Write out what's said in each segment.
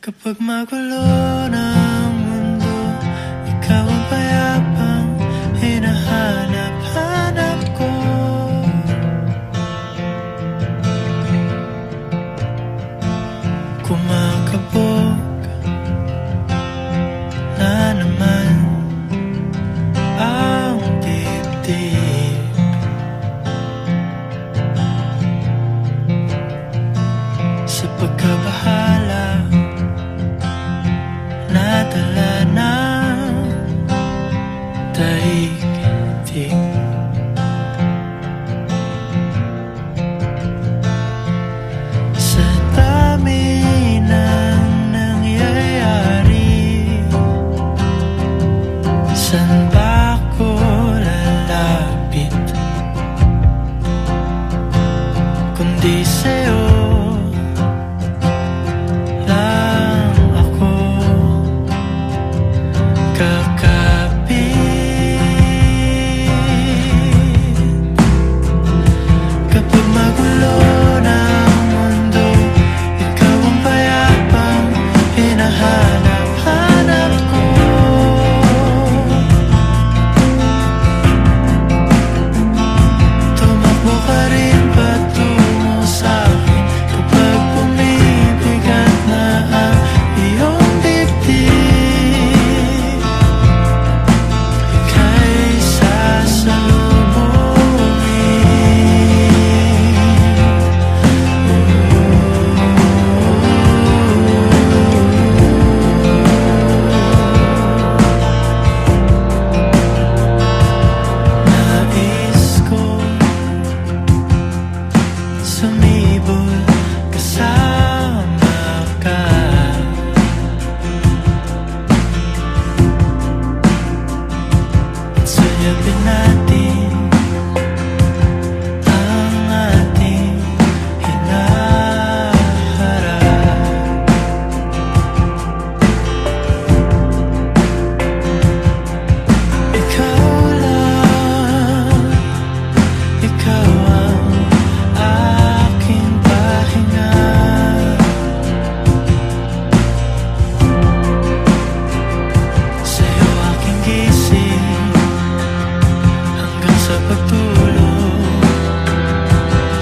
Kapag magulo ng mundo, ikaw ang payapang hinahanap-hanap ko. Kumakabog na naman ang dibdib. Sa pagkabahala nadala ng daigdig. Sa dami ng nangyayari, saan ba ako lalapit kundi sa'yo? Sumibol kasama ka, at suyapin natin ang ating hinaharap. Ikaw lang, ikaw ang aking pahinga. Sa'yo aking gising hanggang sa pagtulog.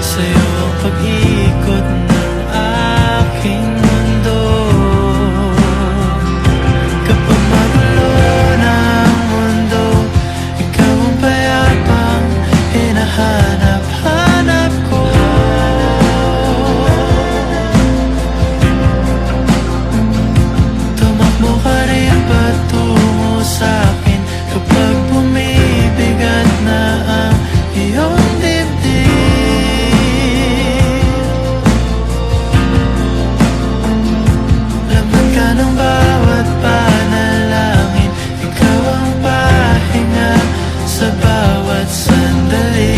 Sa'yo ang pag-ikot ng aking mundo. Kapag magulo ng mundo, ikaw ang payapang hinahanap-hanap ko. Tumakbo ka rin patungo sa'kin kapag bumibigat na ang iyong dibdib. Laman ka ng bawat panalangin, ikaw ang pahinga sa bawat sandali.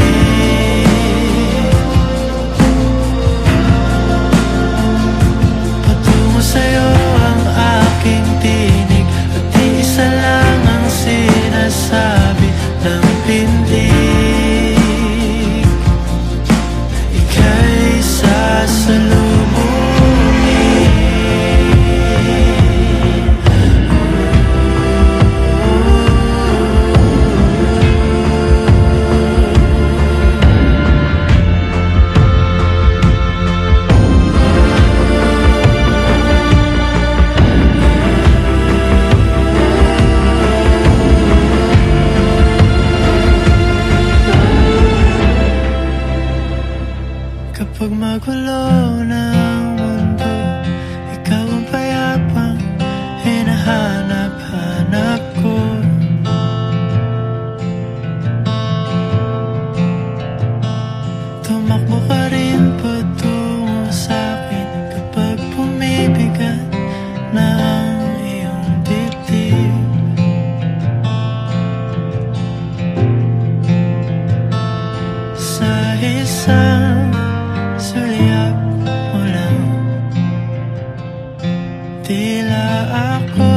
Patungo sa'yo ang aking tinig, at iisa lang ang sinasabi ng pindig. Ika'y sasalubungin. Kapag magulo ng mundo, ikaw ang payapang hinahanap-hanap ko. Tumakbo ka rin patungo sa'kin kapag bumibigat na ang iyong dibdib. Sa isang sulyap mo lang, tila ako